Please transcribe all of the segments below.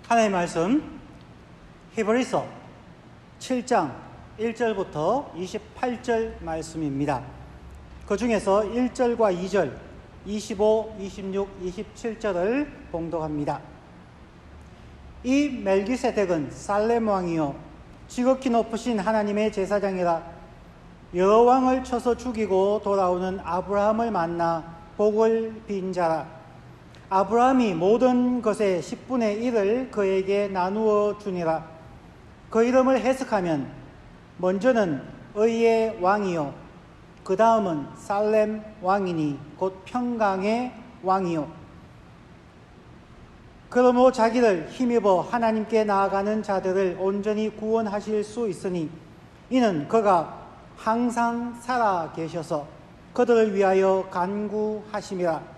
하나님의 말씀 히브리서 7장 1절부터 28절 말씀입니다. 그 중에서 1절과 2절, 25, 26, 27절을 봉독합니다. 이 멜기세덱은 살렘 왕이요 지극히 높으신 하나님의 제사장이라. 여러 왕을 쳐서 죽이고 돌아오는 아브라함을 만나 복을 빈 자라. 아브라함이 모든 것의 10분의 1을 그에게 나누어 주니라. 그 이름을 해석하면 먼저는 의의 왕이요 그 다음은 살렘 왕이니 곧 평강의 왕이요. 그러므로 자기를 힘입어 하나님께 나아가는 자들을 온전히 구원하실 수 있으니 이는 그가 항상 살아 계셔서 그들을 위하여 간구하심이라.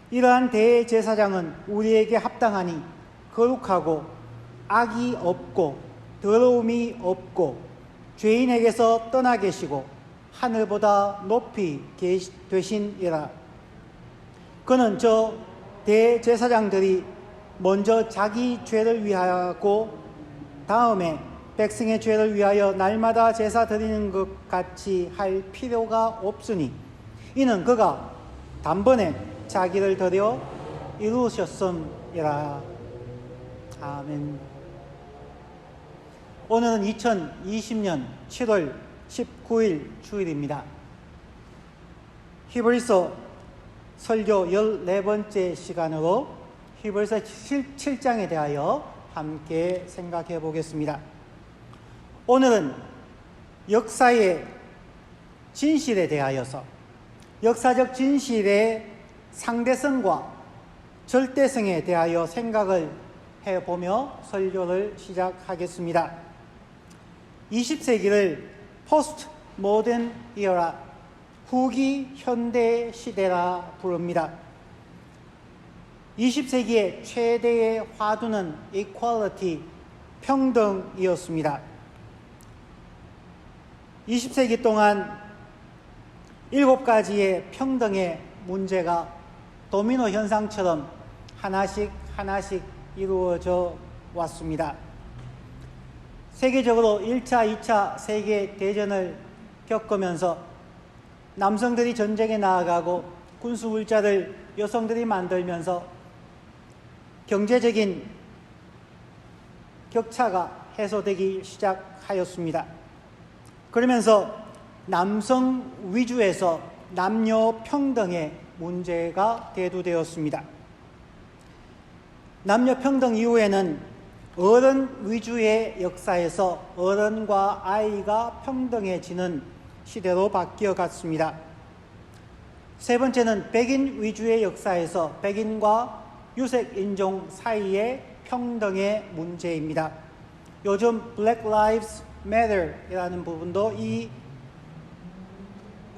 이러한 대제사장은 우리에게 합당하니 거룩하고 악이 없고 더러움이 없고 죄인에게서 떠나 계시고 하늘보다 높이 되신이라. 그는 저 대제사장들이 먼저 자기 죄를 위하고 다음에 백성의 죄를 위하여 날마다 제사 드리는 것 같이 할 필요가 없으니 이는 그가 단번에 자기를 드려 이루셨음이라. 아멘. 오늘은 2020년 7월 19일 주일입니다. 히브리서 설교 14번째 시간으로 히브리서 7장에 대하여 함께 생각해 보겠습니다. 오늘은 역사의 진실에 대하여서 역사적 진실의 상대성과 절대성에 대하여 생각을 해보며 설교를 시작하겠습니다. 20세기를 포스트 모던 이어라, 후기 현대 시대라 부릅니다. 20세기의 최대의 화두는 equality, 평등이었습니다. 20세기 동안 7가지의 평등의 문제가 도미노 현상처럼 하나씩 이루어져 왔습니다. 세계적으로 1차, 2차 세계대전을 겪으면서 남성들이 전쟁에 나아가고 군수물자를 여성들이 만들면서 경제적인 격차가 해소되기 시작하였습니다. 그러면서 남성 위주에서 남녀 평등의 문제가 대두되었습니다. 남녀 평등 이후에는 어른 위주의 역사에서 어른과 아이가 평등해지는 시대로 바뀌어 갔습니다. 세 번째는 백인 위주의 역사에서 백인과 유색 인종 사이의 평등의 문제입니다. 요즘 Black Lives Matter이라는 부분도 이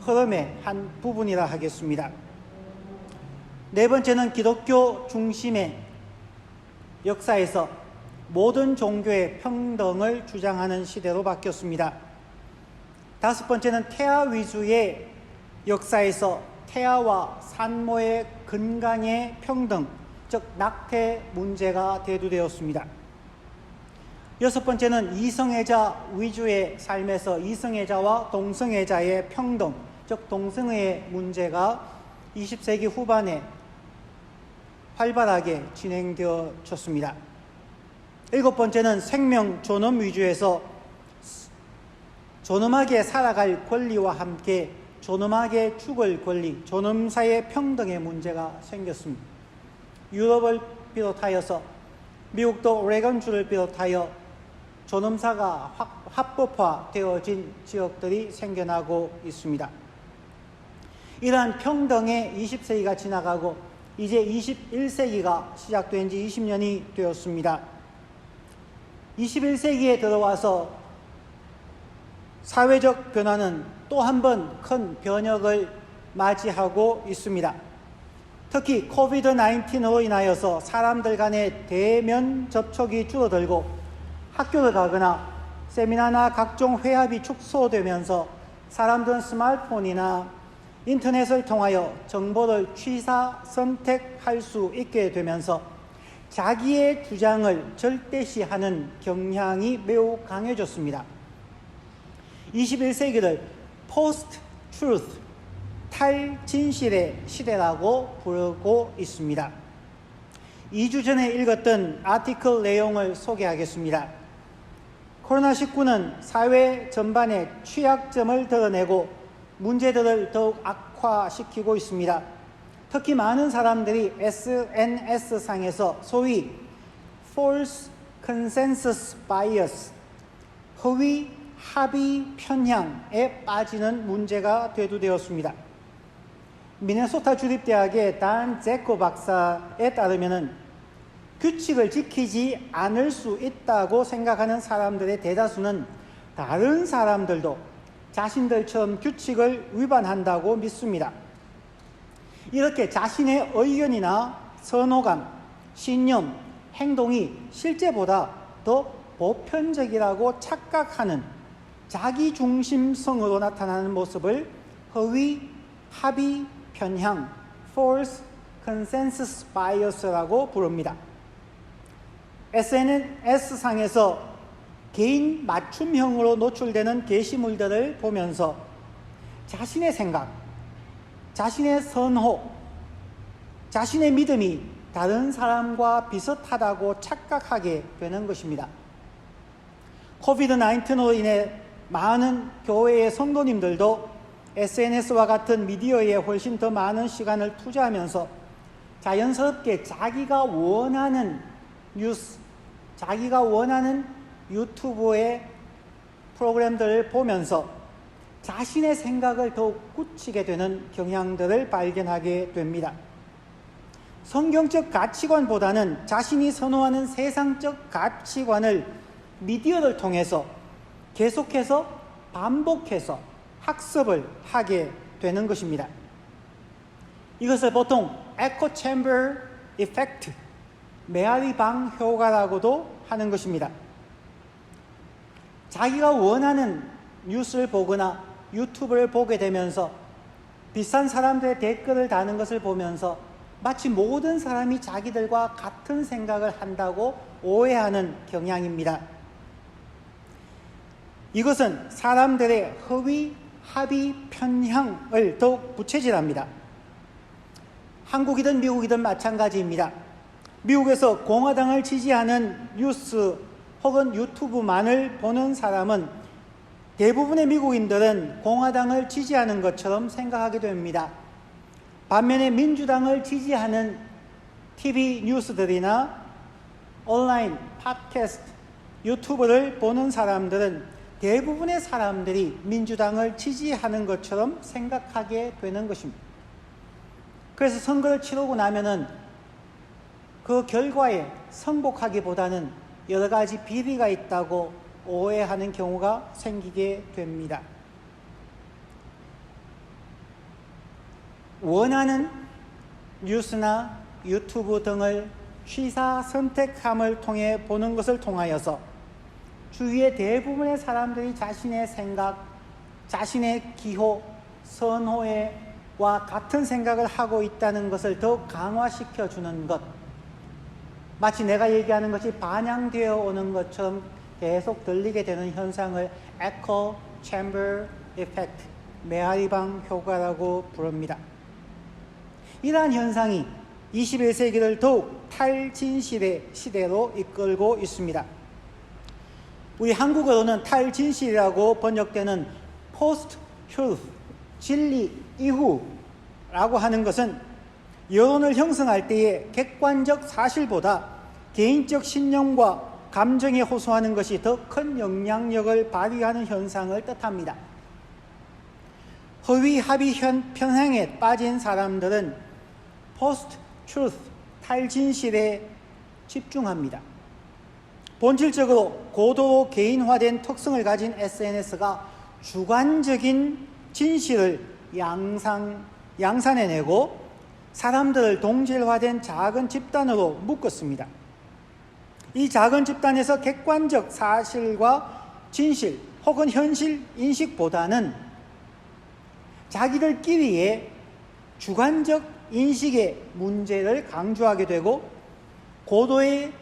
흐름의 한 부분이라 하겠습니다. 네 번째는 기독교 중심의 역사에서 모든 종교의 평등을 주장하는 시대로 바뀌었습니다. 다섯 번째는 태아 위주의 역사에서 태아와 산모의 건강의 평등, 즉 낙태 문제가 대두되었습니다. 여섯 번째는 이성애자 위주의 삶에서 이성애자와 동성애자의 평등, 즉 동성애의 문제가 20세기 후반에 활발하게 진행되어졌습니다. 일곱 번째는 생명 존엄 위주에서 존엄하게 살아갈 권리와 함께 존엄하게 죽을 권리, 존엄사의 평등의 문제가 생겼습니다. 유럽을 비롯하여서 미국도 오레곤주를 비롯하여 존엄사가 합법화되어진 지역들이 생겨나고 있습니다. 이러한 평등의 20세기가 지나가고 이제 21세기가 시작된 지 20년이 되었습니다. 21세기에 들어와서 사회적 변화는 또 한 번 큰 변혁을 맞이하고 있습니다. 특히 코비드-19로 인하여서 사람들 간의 대면 접촉이 줄어들고 학교를 가거나 세미나나 각종 회합이 축소되면서 사람들은 스마트폰이나 인터넷을 통하여 정보를 취사 선택할 수 있게 되면서 자기의 주장을 절대시하는 경향이 매우 강해졌습니다. 21세기를 post-truth, 탈진실의 시대라고 부르고 있습니다. 2주 전에 읽었던 아티클 내용을 소개하겠습니다. 코로나19는 사회 전반의 취약점을 드러내고 문제들을 더욱 악화시키고 있습니다. 특히 많은 사람들이 SNS상에서 소위 false consensus bias, 허위 합의 편향에 빠지는 문제가 대두되었습니다. 미네소타 주립대학의 단 제코 박사에 따르면 규칙을 지키지 않을 수 있다고 생각하는 사람들의 대다수는 다른 사람들도 자신들처럼 규칙을 위반한다고 믿습니다. 이렇게 자신의 의견이나 선호감, 신념, 행동이 실제보다 더 보편적이라고 착각하는 자기중심성으로 나타나는 모습을 허위 합의 편향, false consensus bias라고 부릅니다. SNS상에서 개인 맞춤형으로 노출되는 게시물들을 보면서 자신의 생각, 자신의 선호, 자신의 믿음이 다른 사람과 비슷하다고 착각하게 되는 것입니다. 코비드-19로 인해 많은 교회의 성도님들도 SNS와 같은 미디어에 훨씬 더 많은 시간을 투자하면서 자연스럽게 자기가 원하는 뉴스, 자기가 원하는 유튜브의 프로그램들을 보면서 자신의 생각을 더욱 굳히게 되는 경향들을 발견하게 됩니다. 성경적 가치관보다는 자신이 선호하는 세상적 가치관을 미디어를 통해서 계속해서 반복해서 학습을 하게 되는 것입니다. 이것을 보통 에코 챔버 이펙트, 메아리 방 효과라고도 하는 것입니다. 자기가 원하는 뉴스를 보거나 유튜브를 보게 되면서 비슷한 사람들의 댓글을 다는 것을 보면서 마치 모든 사람이 자기들과 같은 생각을 한다고 오해하는 경향입니다. 이것은 사람들의 허위, 합의, 편향을 더욱 부채질합니다. 한국이든 미국이든 마찬가지입니다. 미국에서 공화당을 지지하는 뉴스 혹은 유튜브만을 보는 사람은 대부분의 미국인들은 공화당을 지지하는 것처럼 생각하게 됩니다. 반면에 민주당을 지지하는 TV 뉴스들이나 온라인, 팟캐스트, 유튜브를 보는 사람들은 대부분의 사람들이 민주당을 지지하는 것처럼 생각하게 되는 것입니다. 그래서 선거를 치르고 나면은 그 결과에 승복하기보다는 여러 가지 비리가 있다고 오해하는 경우가 생기게 됩니다. 원하는 뉴스나 유튜브 등을 취사 선택함을 통해 보는 것을 통하여서 주위의 대부분의 사람들이 자신의 생각, 자신의 기호, 선호와 같은 생각을 하고 있다는 것을 더욱 강화시켜주는 것, 마치 내가 얘기하는 것이 반영되어 오는 것처럼 계속 들리게 되는 현상을 에코 챔버 이펙트, 메아리방 효과라고 부릅니다. 이러한 현상이 21세기를 더욱 탈진실의 시대로 이끌고 있습니다. 우리 한국어로는 탈진실이라고 번역되는 post-truth, 진리 이후라고 하는 것은 여론을 형성할 때에 객관적 사실보다 개인적 신념과 감정에 호소하는 것이 더 큰 영향력을 발휘하는 현상을 뜻합니다. 허위 합의 편향에 빠진 사람들은 post-truth, 탈진실에 집중합니다. 본질적으로 고도로 개인화된 특성을 가진 SNS가 주관적인 진실을 양산해내고 사람들을 동질화된 작은 집단으로 묶었습니다. 이 작은 집단에서 객관적 사실과 진실 혹은 현실 인식보다는 자기들끼리의 주관적 인식의 문제를 강조하게 되고 고도의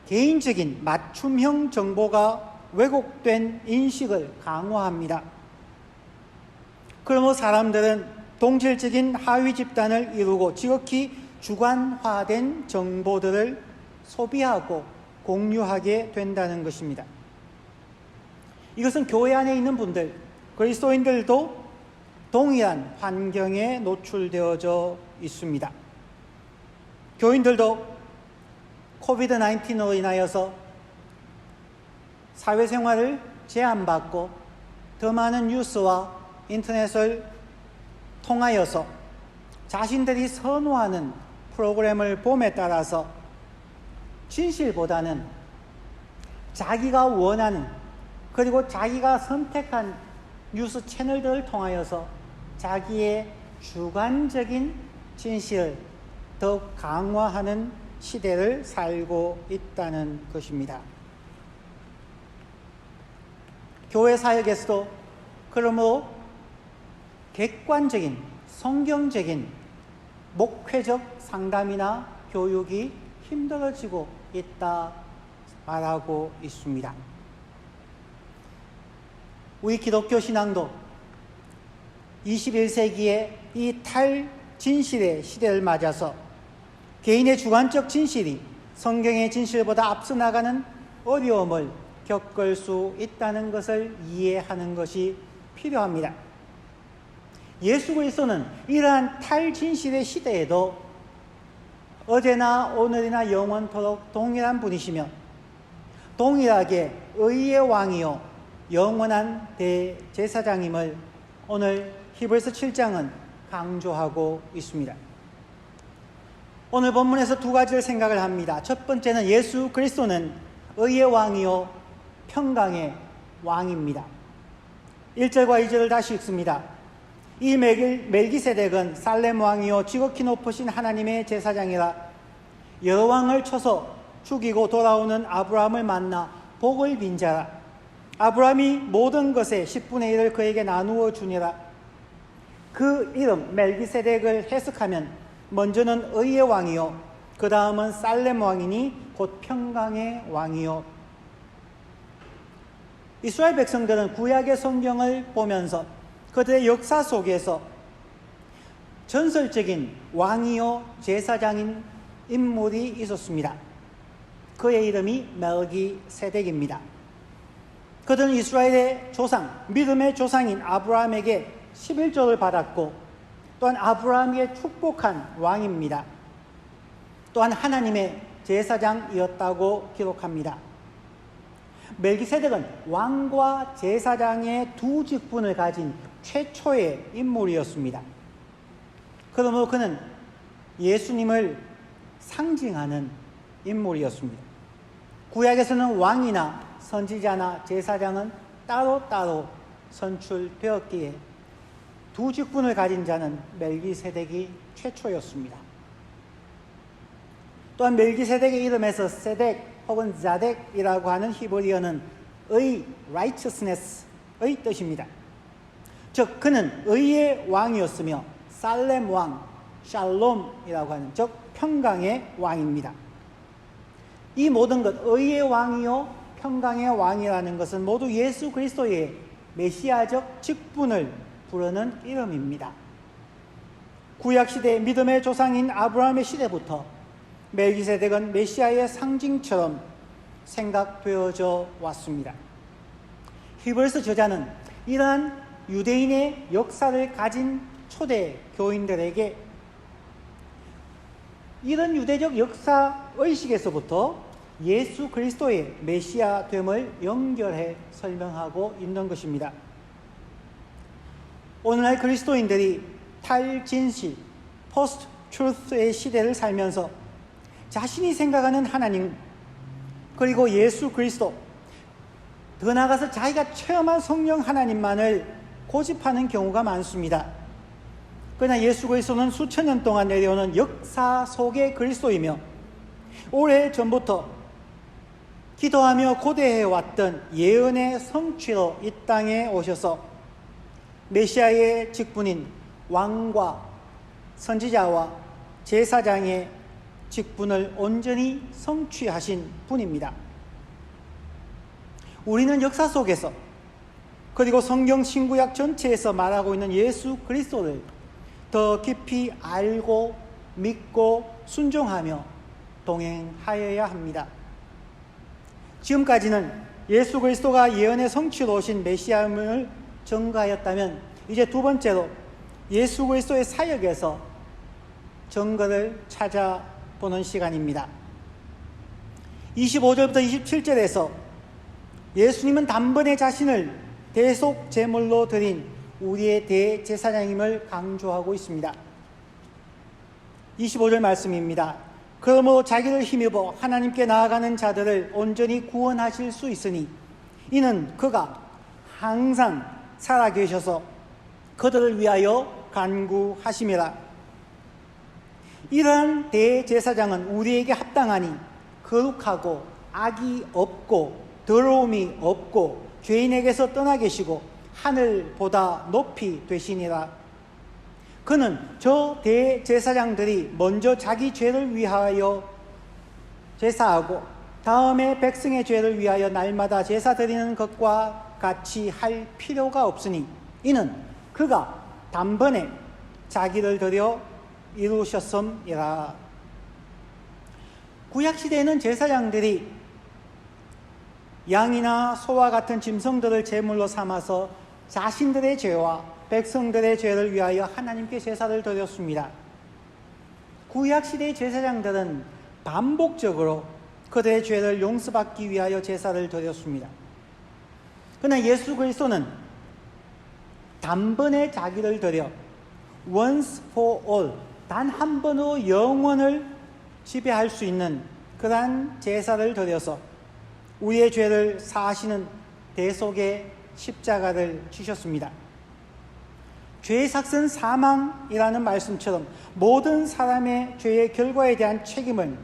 개인적인 맞춤형 정보가 왜곡된 인식을 강화합니다. 그러므로 사람들은 동질적인 하위 집단을 이루고 지극히 주관화된 정보들을 소비하고 공유하게 된다는 것입니다. 이것은 교회 안에 있는 분들, 그리스도인들도 동일한 환경에 노출되어져 있습니다. 교인들도 코비드-19으로 인하여서 사회생활을 제한받고 더 많은 뉴스와 인터넷을 통하여서 자신들이 선호하는 프로그램을 봄에 따라서 진실보다는 자기가 원하는 그리고 자기가 선택한 뉴스 채널들을 통하여서 자기의 주관적인 진실을 더욱 강화하는 시대를 살고 있다는 것입니다. 교회 사역에서도 그러므로 객관적인 성경적인 목회적 상담이나 교육이 힘들어지고 있다 말하고 있습니다. 우리 기독교 신앙도 21세기의 이 탈진실의 시대를 맞아서 개인의 주관적 진실이 성경의 진실보다 앞서 나가는 어려움을 겪을 수 있다는 것을 이해하는 것이 필요합니다. 예수 그리스도는 이러한 탈진실의 시대에도 어제나 오늘이나 영원토록 동일한 분이시며 동일하게 의의 왕이요 영원한 대제사장임을 오늘 히브리서 7장은 강조하고 있습니다. 오늘 본문에서 두 가지를 생각을 합니다. 첫 번째는 예수 그리스도는 의의 왕이요 평강의 왕입니다. 1절과 2절을 다시 읽습니다. 이 멜기세덱은 살렘 왕이요 지극히 높으신 하나님의 제사장이라 여러 왕을 쳐서 죽이고 돌아오는 아브라함을 만나 복을 빈 자라. 아브라함이 모든 것의 10분의 1을 그에게 나누어 주니라. 그 이름 멜기세덱을 해석하면 먼저는 의의 왕이요 그 다음은 살렘 왕이니 곧 평강의 왕이요. 이스라엘 백성들은 구약의 성경을 보면서 그들의 역사 속에서 전설적인 왕이요 제사장인 인물이 있었습니다. 그의 이름이 멜기세덱입니다. 그들은 이스라엘의 조상, 믿음의 조상인 아브라함에게 11조를 받았고 또한 아브라함에게 축복한 왕입니다. 또한 하나님의 제사장이었다고 기록합니다. 멜기세덱은 왕과 제사장의 두 직분을 가진 최초의 인물이었습니다. 그러므로 그는 예수님을 상징하는 인물이었습니다. 구약에서는 왕이나 선지자나 제사장은 따로따로 선출되었기에 두 직분을 가진 자는 멜기세덱이 최초였습니다. 또한 멜기세덱의 이름에서 세덱 혹은 자덱이라고 하는 히브리어는 의, righteousness의 뜻입니다. 즉 그는 의의 왕이었으며 살렘 왕, 샬롬이라고 하는 즉 평강의 왕입니다. 이 모든 것, 의의 왕이요 평강의 왕이라는 것은 모두 예수 그리스도의 메시아적 직분을 부르는 이름입니다. 구약시대 믿음의 조상인 아브라함의 시대부터 멜기세덱은 메시아의 상징처럼 생각되어져 왔습니다. 히브리서 저자는 이러한 유대인의 역사를 가진 초대 교인들에게 이런 유대적 역사 의식에서부터 예수 그리스도의 메시아됨을 연결해 설명하고 있는 것입니다. 오늘날 그리스도인들이 탈진실, 포스트 트루스의 시대를 살면서 자신이 생각하는 하나님 그리고 예수 그리스도 더 나아가서 자기가 체험한 성령 하나님만을 고집하는 경우가 많습니다. 그러나 예수 그리스도는 수천 년 동안 내려오는 역사 속의 그리스도이며 오래전부터 기도하며 고대해왔던 예언의 성취로 이 땅에 오셔서 메시아의 직분인 왕과 선지자와 제사장의 직분을 온전히 성취하신 분입니다. 우리는 역사 속에서 그리고 성경 신구약 전체에서 말하고 있는 예수 그리스도를 더 깊이 알고 믿고 순종하며 동행하여야 합니다. 지금까지는 예수 그리스도가 예언의 성취로 오신 메시아임을 증거하였다면, 이제 두 번째로 예수 그리스도의 사역에서 증거를 찾아보는 시간입니다. 25절부터 27절에서 예수님은 단번에 자신을 대속 제물로 드린 우리의 대제사장임을 강조하고 있습니다. 25절 말씀입니다. 그러므로 자기를 힘입어 하나님께 나아가는 자들을 온전히 구원하실 수 있으니 이는 그가 항상 살아계셔서 그들을 위하여 간구하심이라. 이러한 대제사장은 우리에게 합당하니 거룩하고 악이 없고 더러움이 없고 죄인에게서 떠나 계시고 하늘보다 높이 되시니라. 그는 저 대제사장들이 먼저 자기 죄를 위하여 제사하고 다음에 백성의 죄를 위하여 날마다 제사 드리는 것과 같이 할 필요가 없으니 이는 그가 단번에 자기를 드려 이루셨음이라. 구약시대에는 제사장들이 양이나 소와 같은 짐승들을 제물로 삼아서 자신들의 죄와 백성들의 죄를 위하여 하나님께 제사를 드렸습니다. 구약시대의 제사장들은 반복적으로 그들의 죄를 용서받기 위하여 제사를 드렸습니다. 그러나 예수 그리스도는 단번에 자기를 드려 once for all, 단 한 번으로 영원을 지배할 수 있는 그러한 제사를 드려서 우리의 죄를 사하시는 대속의 십자가를 지셨습니다. 죄의 삭은 사망이라는 말씀처럼 모든 사람의 죄의 결과에 대한 책임은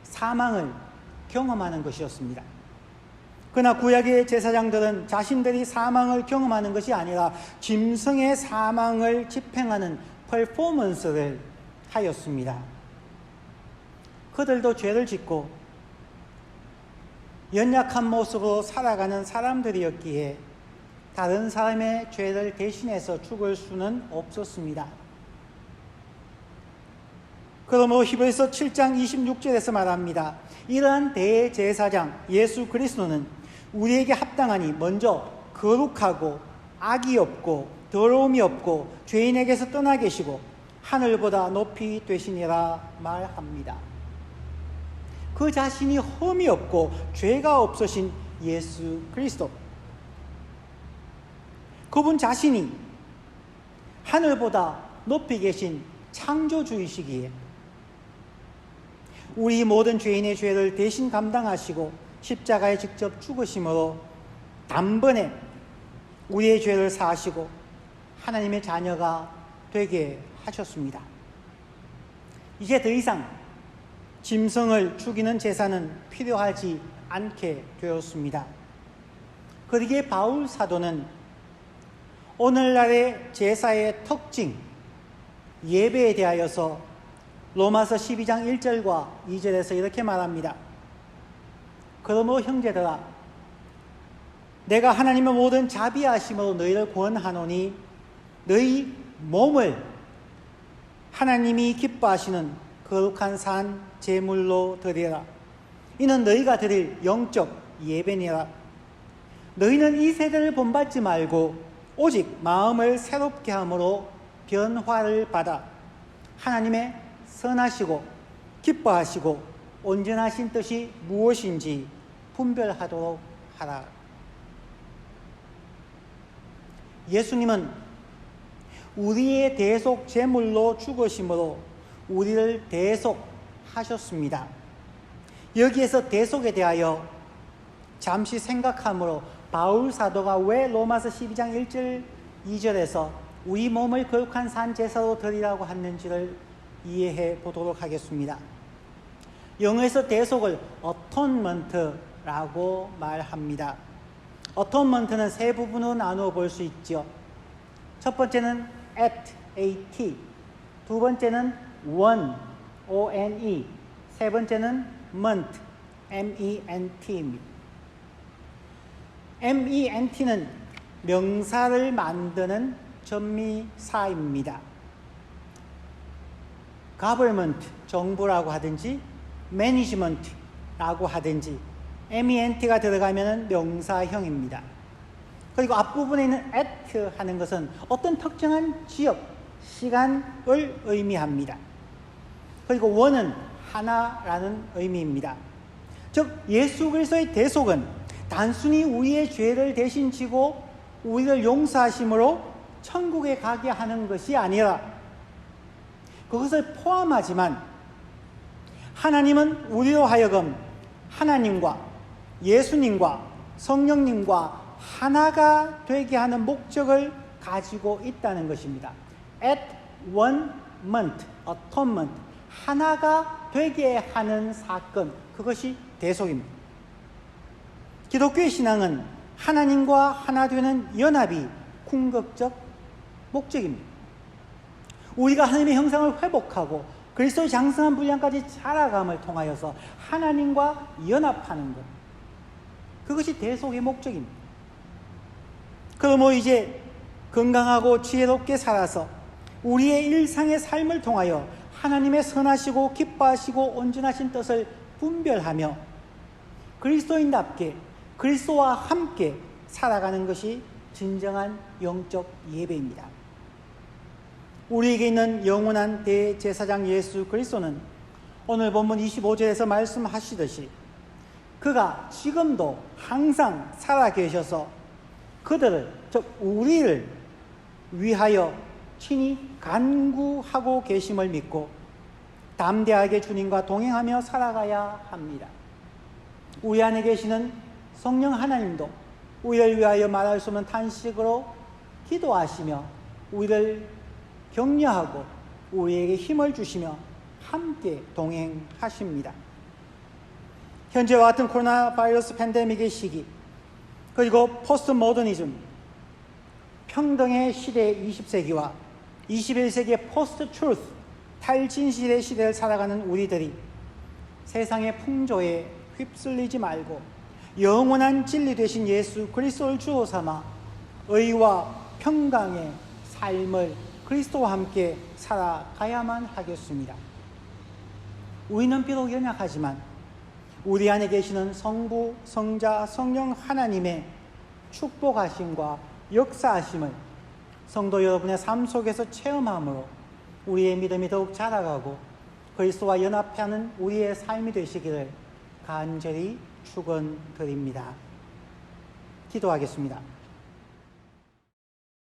사망을 경험하는 것이었습니다. 그러나 구약의 제사장들은 자신들이 사망을 경험하는 것이 아니라 짐승의 사망을 집행하는 퍼포먼스를 하였습니다. 그들도 죄를 짓고 연약한 모습으로 살아가는 사람들이었기에 다른 사람의 죄를 대신해서 죽을 수는 없었습니다. 그러므로 히브리서 7장 26절에서 말합니다. 이러한 대제사장 예수 그리스도는 우리에게 합당하니 먼저 거룩하고 악이 없고 더러움이 없고 죄인에게서 떠나 계시고 하늘보다 높이 되시니라 말합니다. 그 자신이 흠이 없고 죄가 없으신 예수 그리스도, 그분 자신이 하늘보다 높이 계신 창조주이시기에 우리 모든 죄인의 죄를 대신 감당하시고 십자가에 직접 죽으심으로 단번에 우리의 죄를 사하시고 하나님의 자녀가 되게 하셨습니다. 이제 더 이상 짐승을 죽이는 제사는 필요하지 않게 되었습니다. 그러기에 바울 사도는 오늘날의 제사의 특징, 예배에 대하여서 로마서 12장 1절과 2절에서 이렇게 말합니다. 그러므로 형제들아, 내가 하나님의 모든 자비하심으로 너희를 권하노니 너희 몸을 하나님이 기뻐하시는 거룩한 산 제물로 드리라. 이는 너희가 드릴 영적 예배니라. 너희는 이 세대를 본받지 말고 오직 마음을 새롭게 함으로 변화를 받아 하나님의 선하시고 기뻐하시고 온전하신 뜻이 무엇인지 분별하도록 하라. 예수님은 우리의 대속 제물로 죽으심으로 우리를 대속하셨습니다. 여기에서 대속에 대하여 잠시 생각하므로 바울 사도가 왜 로마서 12장 1절 2절에서 우리 몸을 거룩한 산 제사로 드리라고 했는지를 이해해 보도록 하겠습니다. 영어에서 대속을 atonement라고 말합니다. atonement는 세 부분으로 나누어 볼 수 있죠. 첫 번째는 at, at. 두 번째는 one, one. 세 번째는 ment, M-E-N-T입니다. M-E-N-T는 명사를 만드는 전미사입니다. government, 정부라고 하든지 management라고 하든지 MENT가 들어가면 명사형입니다. 그리고 앞부분에 있는 at 하는 것은 어떤 특정한 지역, 시간을 의미합니다. 그리고 원은 하나라는 의미입니다. 즉 예수 그리스도의 대속은 단순히 우리의 죄를 대신 지고 우리를 용서하심으로 천국에 가게 하는 것이 아니라 그것을 포함하지만 하나님은 우리로 하여금 하나님과 예수님과 성령님과 하나가 되게 하는 목적을 가지고 있다는 것입니다. At one ment, atonement, 하나가 되게 하는 사건, 그것이 대속입니다. 기독교의 신앙은 하나님과 하나 되는 연합이 궁극적 목적입니다. 우리가 하나님의 형상을 회복하고 그리스도의 장성한 분량까지 자라감을 통하여서 하나님과 연합하는 것, 그것이 대속의 목적입니다. 그러므로 이제 건강하고 지혜롭게 살아서 우리의 일상의 삶을 통하여 하나님의 선하시고 기뻐하시고 온전하신 뜻을 분별하며 그리스도인답게 그리스도와 함께 살아가는 것이 진정한 영적 예배입니다. 우리에게 있는 영원한 대제사장 예수 그리스도는 오늘 본문 25절에서 말씀하시듯이 그가 지금도 항상 살아계셔서 그들을, 즉 우리를 위하여 친히 간구하고 계심을 믿고 담대하게 주님과 동행하며 살아가야 합니다. 우리 안에 계시는 성령 하나님도 우리를 위하여 말할 수 없는 탄식으로 기도하시며 우리를 격려하고 우리에게 힘을 주시며 함께 동행하십니다. 현재와 같은 코로나 바이러스 팬데믹의 시기, 그리고 포스트 모더니즘, 평등의 시대의 20세기와 21세기의 포스트 트루스, 탈진실의 시대를 살아가는 우리들이 세상의 풍조에 휩쓸리지 말고 영원한 진리 되신 예수 그리스도를 주로 삼아 의와 평강의 삶을 그리스도와 함께 살아가야만 하겠습니다. 우리는 비록 연약하지만 우리 안에 계시는 성부, 성자, 성령 하나님의 축복하심과 역사하심을 성도 여러분의 삶 속에서 체험함으로 우리의 믿음이 더욱 자라가고 그리스도와 연합하는 우리의 삶이 되시기를 간절히 축원드립니다. 기도하겠습니다.